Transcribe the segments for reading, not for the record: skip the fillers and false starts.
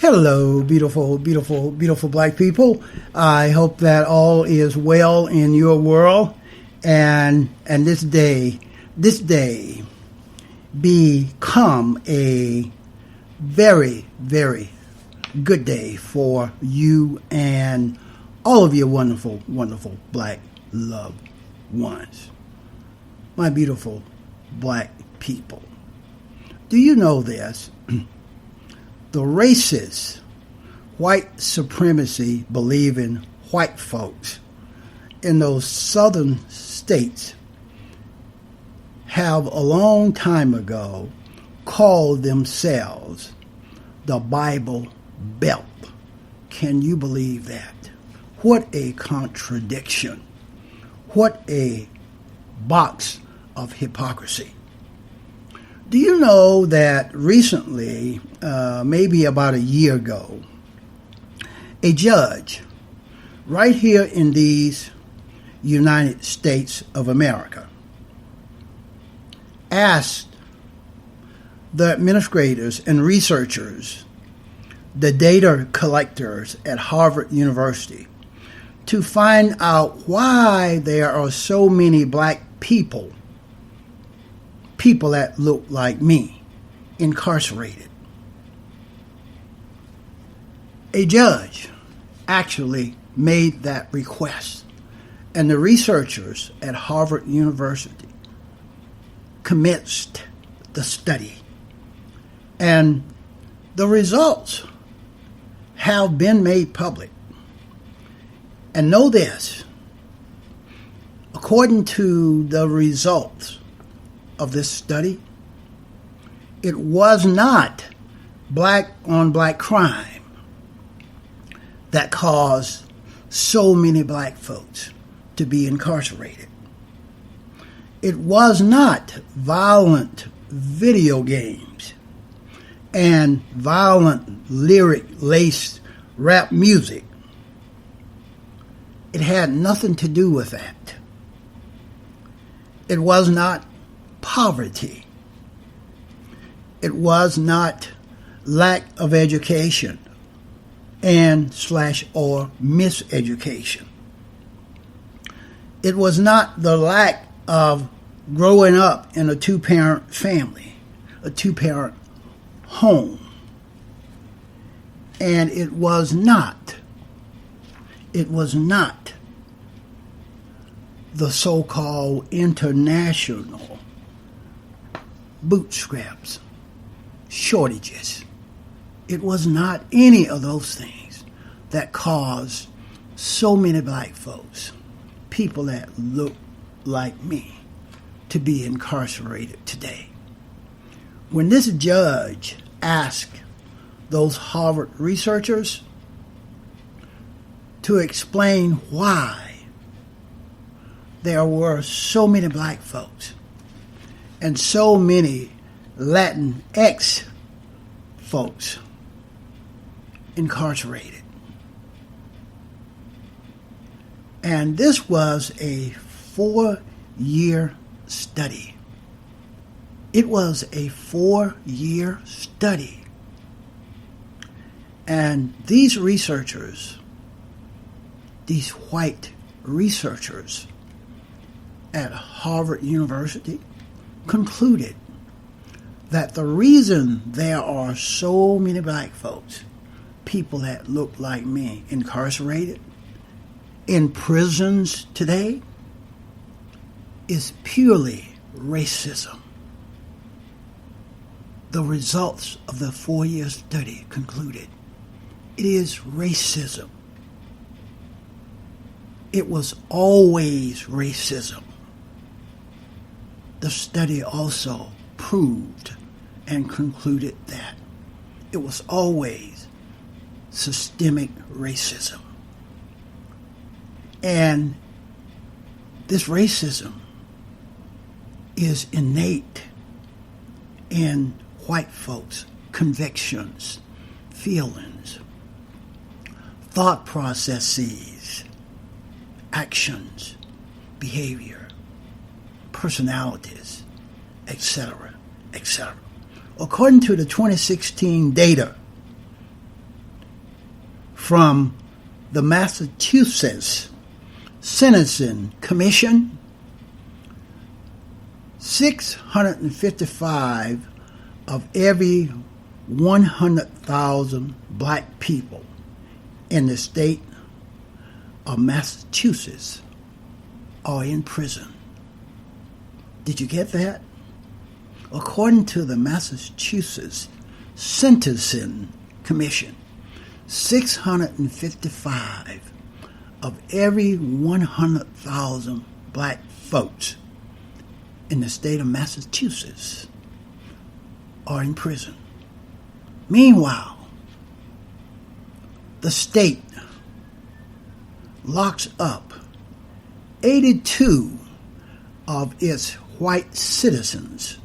Hello, beautiful, beautiful, beautiful black people. I hope that all is well in your world, and this day become a very, very good day for you and all of your wonderful, wonderful black loved ones. My beautiful black people. Do you know this? The racist, white supremacy believing white folks in those southern states have a long time ago called themselves the Bible Belt. Can you believe that? What a contradiction. What a box of hypocrisy. Do you know that recently, maybe about a year ago, a judge right here in these United States of America asked the administrators and researchers, the data collectors at Harvard University, to find out why there are so many black people that look like me, incarcerated. A judge actually made that request, and the researchers at Harvard University commenced the study. And the results have been made public. And know this, according to the results of this study, it was not black on black crime that caused so many black folks to be incarcerated. It was not violent video games and violent lyric-laced rap music. It had nothing to do with that. It was not poverty. It was not lack of education or miseducation. It was not the lack of growing up in a two-parent family, a two-parent home. And it was not the so-called international bootstraps, shortages. It was not any of those things that caused so many black folks, people that look like me, to be incarcerated today. When this judge asked those Harvard researchers to explain why there were so many black folks and so many Latinx folks incarcerated. And this was a 4-year study. It was a 4-year study. And these researchers, these white researchers at Harvard University, concluded that the reason there are so many black folks, people that look like me, incarcerated in prisons today, is purely racism. The results of the 4-year study concluded it is racism. It was always racism. The study also proved and concluded that it was always systemic racism. And this racism is innate in white folks' convictions, feelings, thought processes, actions, behavior, personalities, etc., etc. According to the 2016 data from the Massachusetts Sentencing Commission, 655 of every 100,000 black people in the state of Massachusetts are in prison. Did you get that? According to the Massachusetts Sentencing Commission, 655 of every 100,000 black folks in the state of Massachusetts are in prison. Meanwhile, the state locks up 82 of its white citizens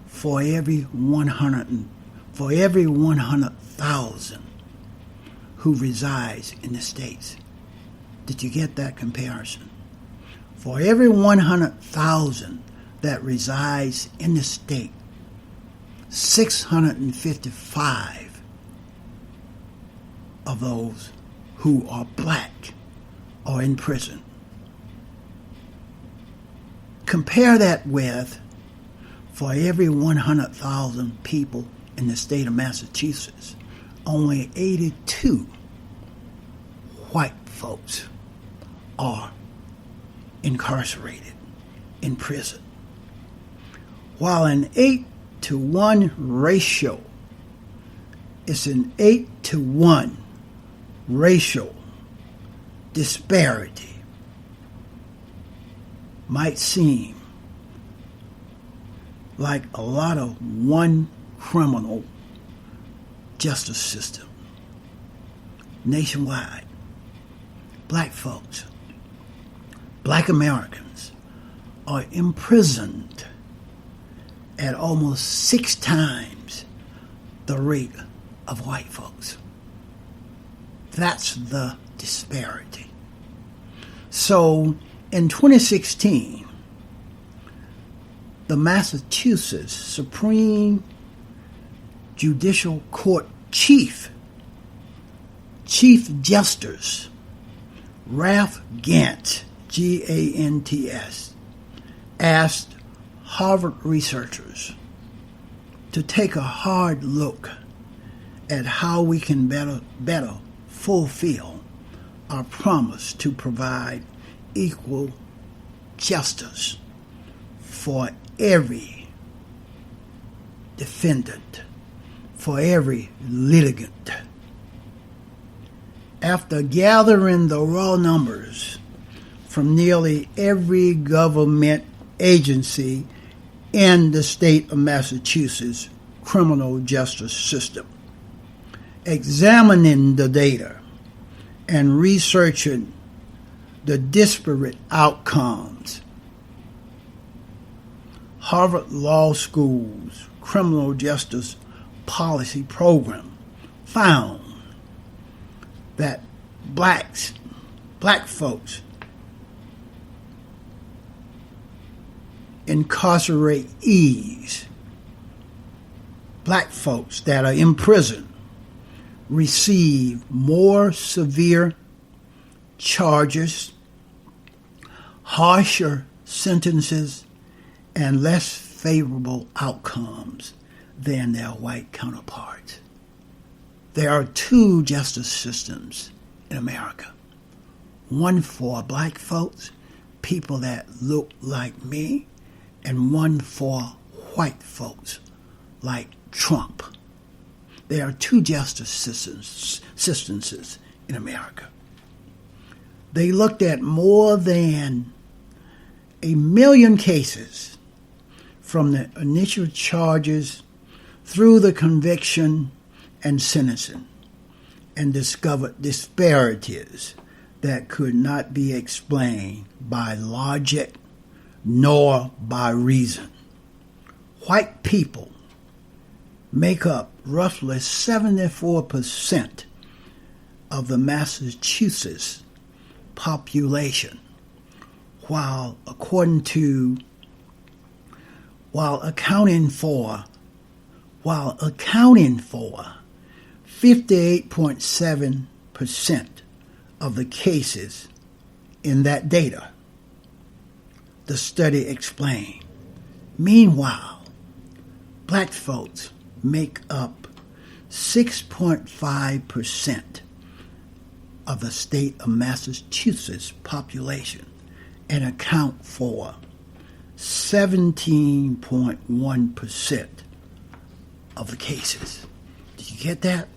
for every 100,000 who resides in the states. Did you get that comparison? For every 100,000 that resides in the state, 655 of those who are black are in prison. Compare that with, for every 100,000 people in the state of Massachusetts, only 82 white folks are incarcerated in prison. While an 8-to-1 ratio is an 8-to-1 racial disparity, might seem like a lot of one criminal justice system nationwide. Black folks, black Americans, are imprisoned at almost 6 times the rate of white folks. That's the disparity. So in 2016, the Massachusetts Supreme Judicial Court Chief Justice Ralph Gants, Gants, asked Harvard researchers to take a hard look at how we can better fulfill our promise to provide equal justice for every defendant, for every litigant. After gathering the raw numbers from nearly every government agency in the state of Massachusetts criminal justice system, examining the data and researching the disparate outcomes, Harvard Law School's criminal justice policy program found that black folks incarceratees, black folks that are in prison, receive more severe charges, harsher sentences, and less favorable outcomes than their white counterparts. There are 2 justice systems in America. One for black folks, people that look like me, and one for white folks like Trump. There are 2 justice systems in America. They looked at more than 1 million cases from the initial charges through the conviction and sentencing, and discovered disparities that could not be explained by logic nor by reason. White people make up roughly 74% of the Massachusetts population, while accounting for 58.7 of the cases in that data, the study explained. Meanwhile, black folks make up 6.5% of the state of Massachusetts population and account for 17.1% of the cases. Did you get that?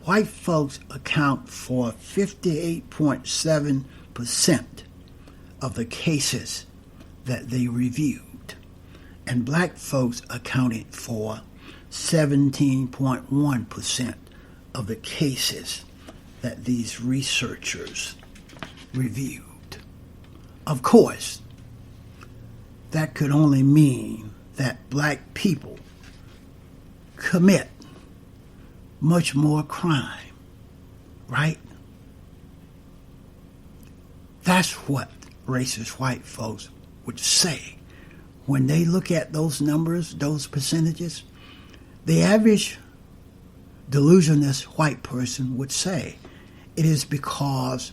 White folks account for 58.7% of the cases that they reviewed, and black folks accounted for 17.1% of the cases that these researchers reviewed. Of course, that could only mean that black people commit much more crime, right? That's what racist white folks would say when they look at those numbers, those percentages. The average delusionist white person would say it is because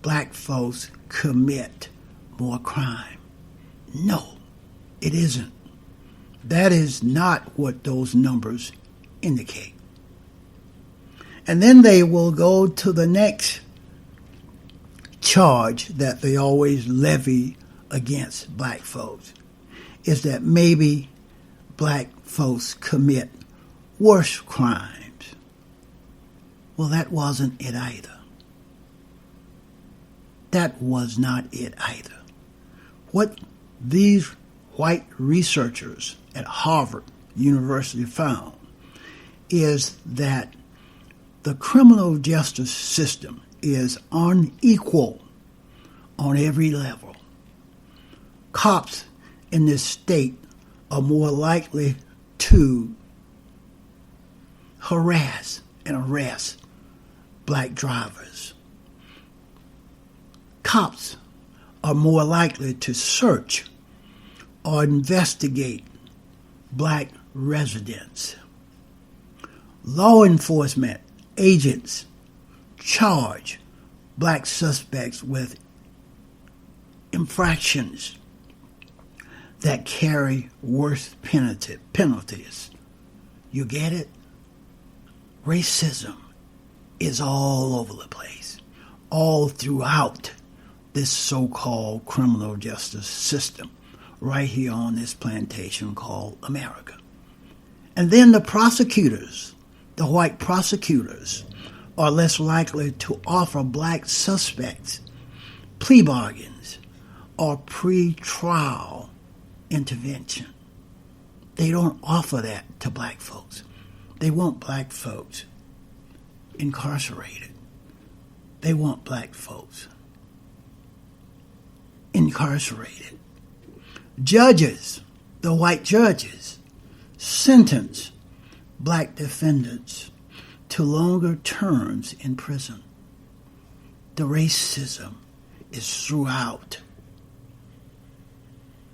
black folks commit more crime. No, it isn't. That is not what those numbers indicate. And then they will go to the next charge that they always levy against black folks, is that maybe black folks commit worse crimes. Well, that wasn't it either. That was not it either. What these white researchers at Harvard University found is that the criminal justice system is unequal on every level. Cops in this state are more likely to harass and arrest black drivers. Cops are more likely to search or investigate black residents. Law enforcement agents charge black suspects with infractions that carry worse penalties. You get it? Racism is all over the place, all throughout this so-called criminal justice system, right here on this plantation called America. And then the prosecutors, the white prosecutors, are less likely to offer black suspects plea bargains or pre-trial intervention. They don't offer that to black folks. They want black folks incarcerated. They want black folks incarcerated. Judges, the white judges, sentence black defendants to longer terms in prison. The racism is throughout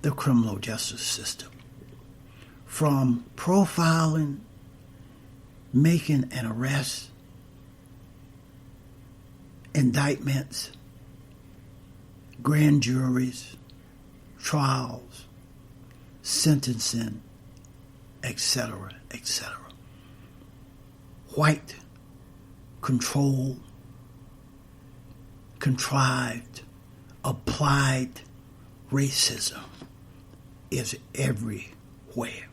the criminal justice system. From profiling, making an arrest, indictments, grand juries, trials, sentencing, etc., etc. White, controlled, contrived, applied racism is everywhere.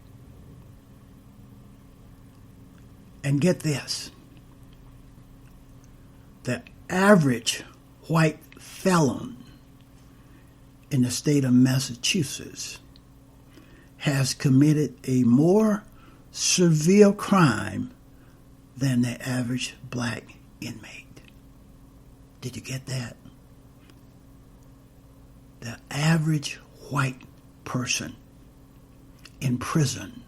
And get this, the average white felon in the state of Massachusetts has committed a more severe crime than the average black inmate. Did you get that? The average white person in prison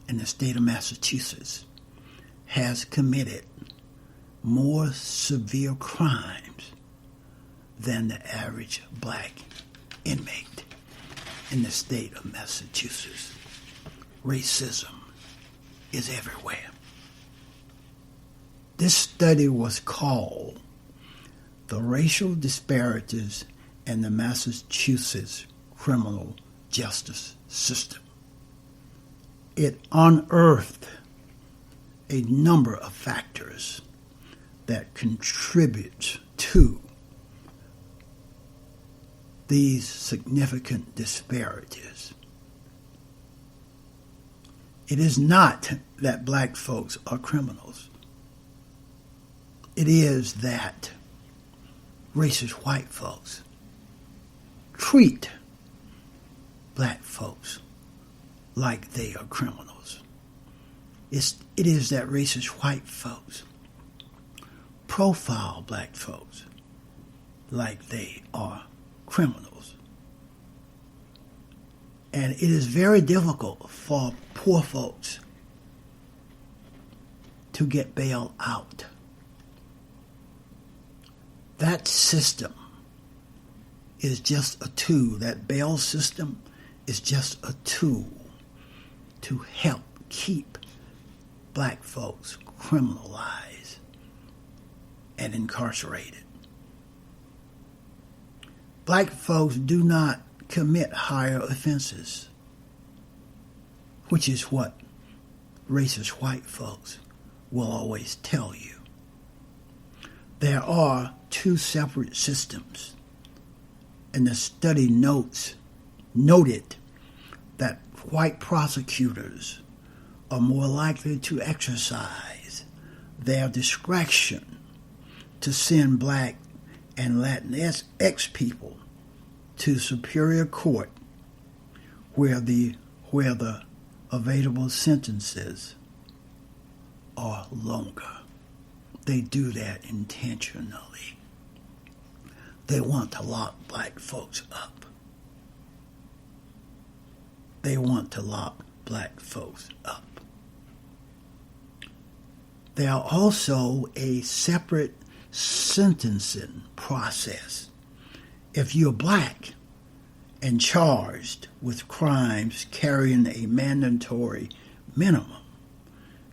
in the state of Massachusetts has committed more severe crimes than the average black inmate in the state of Massachusetts. Racism is everywhere. This study was called The Racial Disparities in the Massachusetts Criminal Justice System. It unearthed a number of factors that contribute to these significant disparities. It is not that black folks are criminals. It is that racist white folks treat black folks like they are criminals. It is that racist white folks profile black folks like they are criminals. And it is very difficult for poor folks to get bailed out. That system is just a tool. That bail system is just a tool to help keep black folks criminalized and incarcerated. Black folks do not commit higher offenses, which is what racist white folks will always tell you. There are two separate systems, and the study noted that white prosecutors are more likely to exercise their discretion to send black and Latinx people to superior court where the available sentences are longer. They do that intentionally. They want to lock black folks up. They want to lock black folks up. There are also a separate sentencing process. If you're black and charged with crimes carrying a mandatory minimum,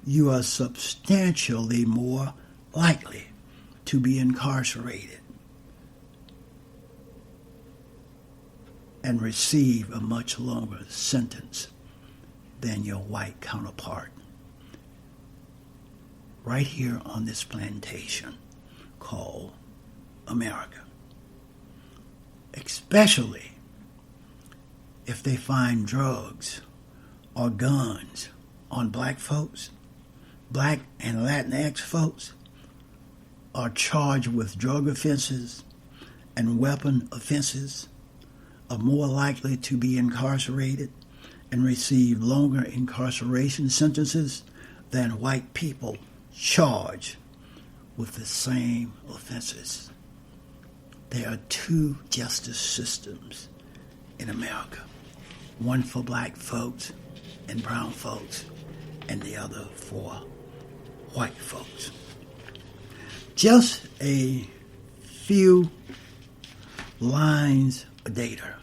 you are substantially more likely to be incarcerated and receive a much longer sentence than your white counterpart. Right here on this plantation called America. Especially if they find drugs or guns on black folks, black and Latinx folks are charged with drug offenses and weapon offenses, are more likely to be incarcerated and receive longer incarceration sentences than white people charged with the same offenses. There are two justice systems in America, one for black folks and brown folks, and the other for white folks. Just a few lines of data,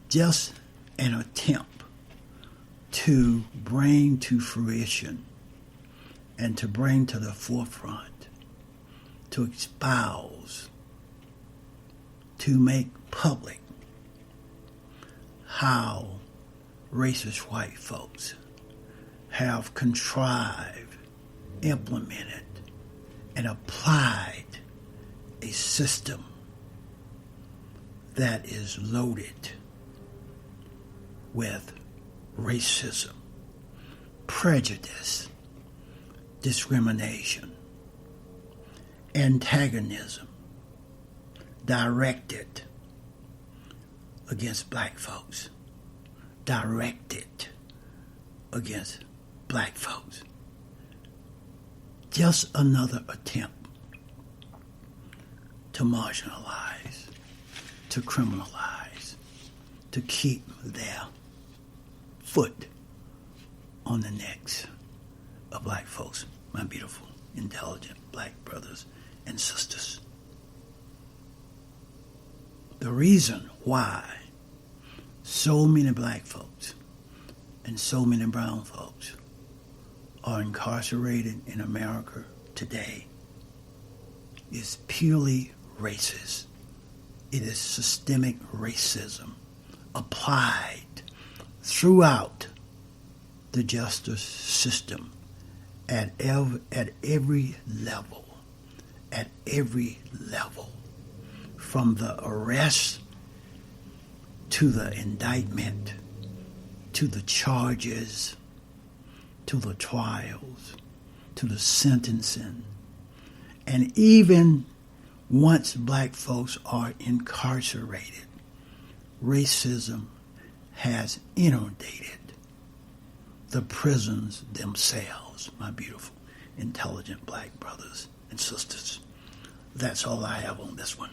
just an attempt to bring to fruition and to bring to the forefront, to espouse, to make public how racist white folks have contrived, implemented, and applied a system that is loaded with racism, prejudice, discrimination, antagonism, directed against black folks, directed against black folks. Just another attempt to marginalize, to criminalize, to keep their foot on the necks of black folks, my beautiful, intelligent black brothers and sisters. The reason why so many black folks and so many brown folks are incarcerated in America today is purely racist. It is systemic racism applied throughout the justice system at every level, from the arrest to the indictment, to the charges, to the trials, to the sentencing, and even once black folks are incarcerated, racism has inundated the prisons themselves, my beautiful, intelligent black brothers and sisters. That's all I have on this one.